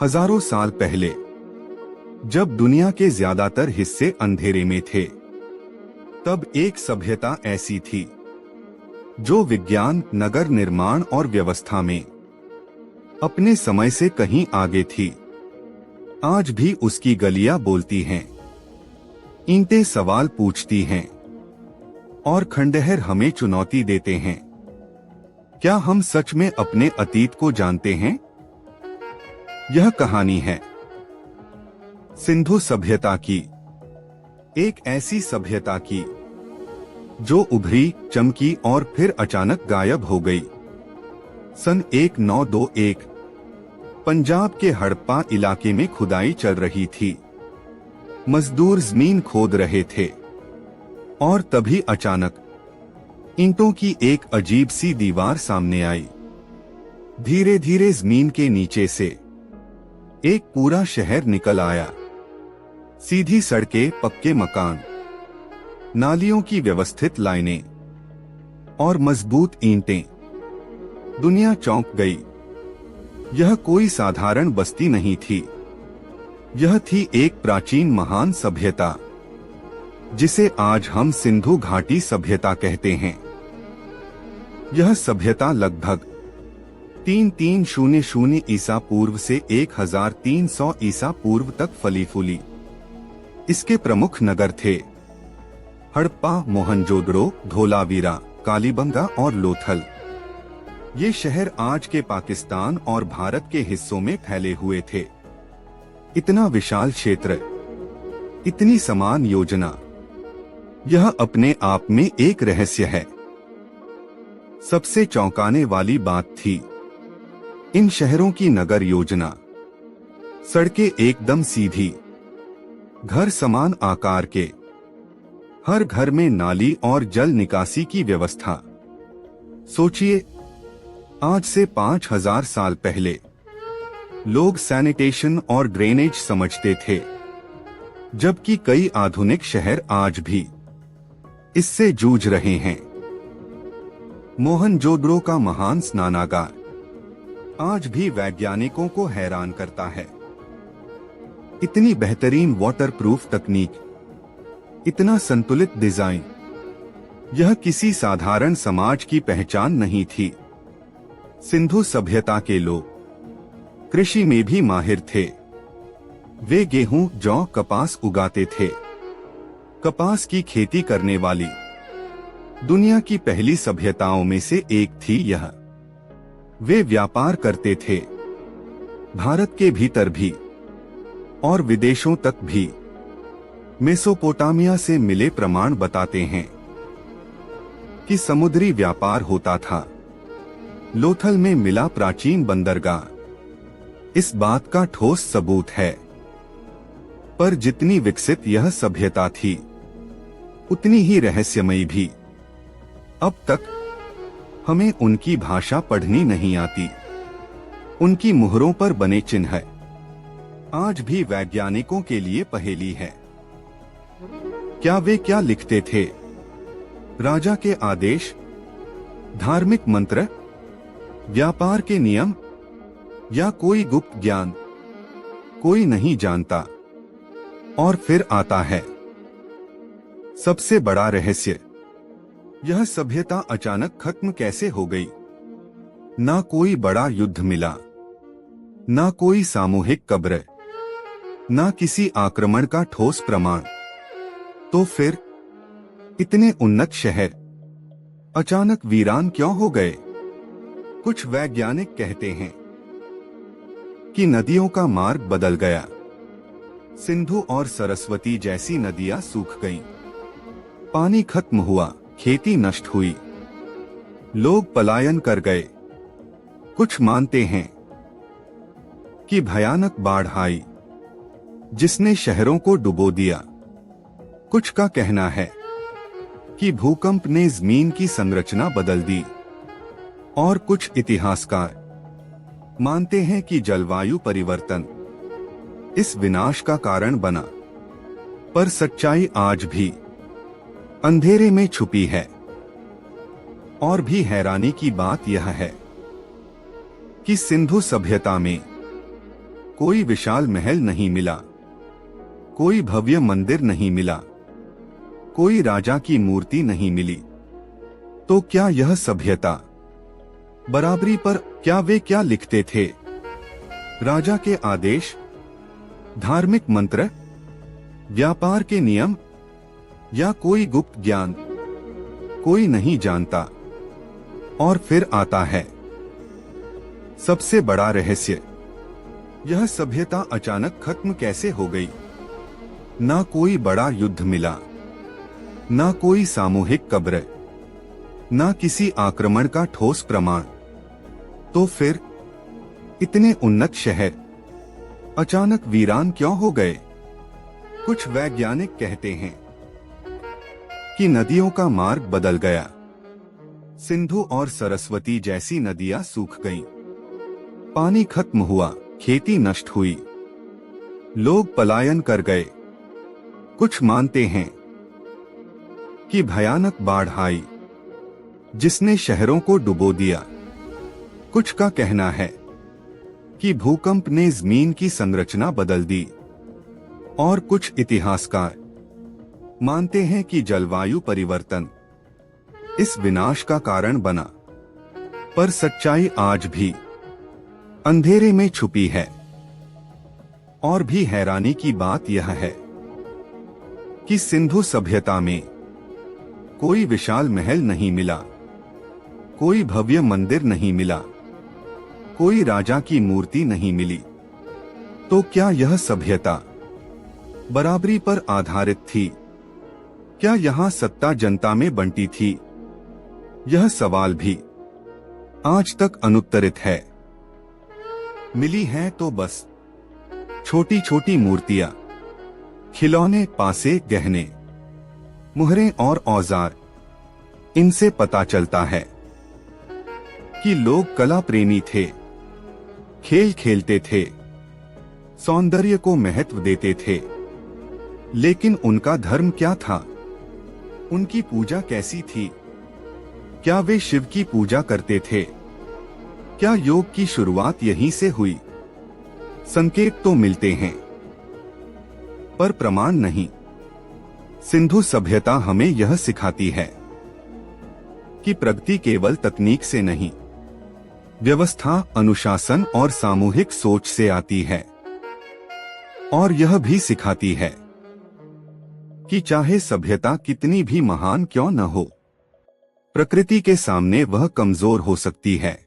हजारों साल पहले, जब दुनिया के ज्यादातर हिस्से अंधेरे में थे, तब एक सभ्यता ऐसी थी जो विज्ञान, नगर निर्माण और व्यवस्था में अपने समय से कहीं आगे थी। आज भी उसकी गलियां बोलती हैं, ईंटें सवाल पूछती हैं और खंडहर हमें चुनौती देते हैं। क्या हम सच में अपने अतीत को जानते हैं? यह कहानी है सिंधु सभ्यता की, एक ऐसी सभ्यता की जो उभरी, चमकी और फिर अचानक गायब हो गई। सन 1921 पंजाब के हड़प्पा इलाके में खुदाई चल रही थी। मजदूर जमीन खोद रहे थे और तभी अचानक ईंटों की एक अजीब सी दीवार सामने आई। धीरे धीरे जमीन के नीचे से एक पूरा शहर निकल आया। सीधी सड़कें, पक्के मकान, नालियों की व्यवस्थित लाइनें और मजबूत ईंटें। दुनिया चौंक गई। यह कोई साधारण बस्ती नहीं थी, यह थी एक प्राचीन महान सभ्यता जिसे आज हम सिंधु घाटी सभ्यता कहते हैं। यह सभ्यता लगभग 3300 ईसा पूर्व से 1300 ईसा पूर्व तक फली फूली। इसके प्रमुख नगर थे हड़प्पा, मोहनजोदड़ो, धोलावीरा, कालीबंगा और लोथल। ये शहर आज के पाकिस्तान और भारत के हिस्सों में फैले हुए थे। इतना विशाल क्षेत्र, इतनी समान योजना, यह अपने आप में एक रहस्य है। सबसे चौंकाने वाली बात थी इन शहरों की नगर योजना। सड़कें एकदम सीधी, घर समान आकार के, हर घर में नाली और जल निकासी की व्यवस्था। सोचिए, आज से 5000 साल पहले लोग सैनिटेशन और ड्रेनेज समझते थे, जबकि कई आधुनिक शहर आज भी इससे जूझ रहे हैं। मोहनजोदड़ो का महान स्नानागार आज भी वैज्ञानिकों को हैरान करता है। इतनी बेहतरीन वाटरप्रूफ तकनीक, इतना संतुलित डिजाइन, यह किसी साधारण समाज की पहचान नहीं थी। सिंधु सभ्यता के लोग कृषि में भी माहिर थे। वे गेहूं, जौ, कपास उगाते थे। कपास की खेती करने वाली दुनिया की पहली सभ्यताओं में से एक थी यह। वे व्यापार करते थे, भारत के भीतर भी और विदेशों तक भी। मेसोपोटामिया से मिले प्रमाण बताते हैं कि समुद्री व्यापार होता था। लोथल में मिला प्राचीन बंदरगाह इस बात का ठोस सबूत है। पर जितनी विकसित यह सभ्यता थी, उतनी ही रहस्यमयी भी। अब तक हमें उनकी भाषा पढ़नी नहीं आती। उनकी मुहरों पर बने चिन्ह आज भी वैज्ञानिकों के लिए पहेली है। क्या वे क्या लिखते थे? राजा के आदेश, धार्मिक मंत्र, व्यापार के नियम या कोई गुप्त ज्ञान? कोई नहीं जानता। और फिर आता है सबसे बड़ा रहस्य, यह सभ्यता अचानक खत्म कैसे हो गई? ना कोई बड़ा युद्ध मिला, ना कोई सामूहिक कब्र, ना किसी आक्रमण का ठोस प्रमाण। तो फिर इतने उन्नत शहर अचानक वीरान क्यों हो गए? कुछ वैज्ञानिक कहते हैं कि नदियों का मार्ग बदल गया। सिंधु और सरस्वती जैसी नदियां सूख गईं, पानी खत्म हुआ, खेती नष्ट हुई, लोग पलायन कर गए। कुछ मानते हैं कि भयानक बाढ़ आई जिसने शहरों को डुबो दिया। कुछ का कहना है कि भूकंप ने जमीन की संरचना बदल दी। और कुछ इतिहासकार मानते हैं कि जलवायु परिवर्तन इस विनाश का कारण बना। पर सच्चाई आज भी अंधेरे में छुपी है। और भी हैरानी की बात यह है कि सिंधु सभ्यता में कोई विशाल महल नहीं मिला, कोई भव्य मंदिर नहीं मिला, कोई राजा की मूर्ति नहीं मिली। तो क्या यह सभ्यता? बराबरी पर क्या वे क्या लिखते थे? राजा के आदेश, धार्मिक मंत्र, व्यापार के नियम या कोई गुप्त ज्ञान? कोई नहीं जानता। और फिर आता है सबसे बड़ा रहस्य, यह सभ्यता अचानक खत्म कैसे हो गई? ना कोई बड़ा युद्ध मिला, ना कोई सामूहिक कब्र, ना किसी आक्रमण का ठोस प्रमाण। तो फिर इतने उन्नत शहर अचानक वीरान क्यों हो गए? कुछ वैज्ञानिक कहते हैं कि नदियों का मार्ग बदल गया। सिंधु और सरस्वती जैसी नदियां सूख गईं, पानी खत्म हुआ, खेती नष्ट हुई, लोग पलायन कर गए। कुछ मानते हैं कि भयानक बाढ़ आई जिसने शहरों को डुबो दिया। कुछ का कहना है कि भूकंप ने जमीन की संरचना बदल दी। और कुछ इतिहासकार मानते हैं कि जलवायु परिवर्तन इस विनाश का कारण बना। पर सच्चाई आज भी अंधेरे में छुपी है। और भी हैरानी की बात यह है कि सिंधु सभ्यता में कोई विशाल महल नहीं मिला, कोई भव्य मंदिर नहीं मिला, कोई राजा की मूर्ति नहीं मिली। तो क्या यह सभ्यता बराबरी पर आधारित थी? क्या यहाँ सत्ता जनता में बंटी थी? यह सवाल भी आज तक अनुत्तरित है। मिली हैं तो बस छोटी छोटी मूर्तियां, खिलौने, पासे, गहने, मुहरें और औजार। इनसे पता चलता है कि लोग कला प्रेमी थे, खेल खेलते थे, सौंदर्य को महत्व देते थे। लेकिन उनका धर्म क्या था? उनकी पूजा कैसी थी? क्या वे शिव की पूजा करते थे? क्या योग की शुरुआत यहीं से हुई? संकेत तो मिलते हैं, पर प्रमाण नहीं। सिंधु सभ्यता हमें यह सिखाती है कि प्रगति केवल तकनीक से नहीं, व्यवस्था, अनुशासन और सामूहिक सोच से आती है। और यह भी सिखाती है कि चाहे सभ्यता कितनी भी महान क्यों न हो, प्रकृति के सामने वह कमजोर हो सकती है।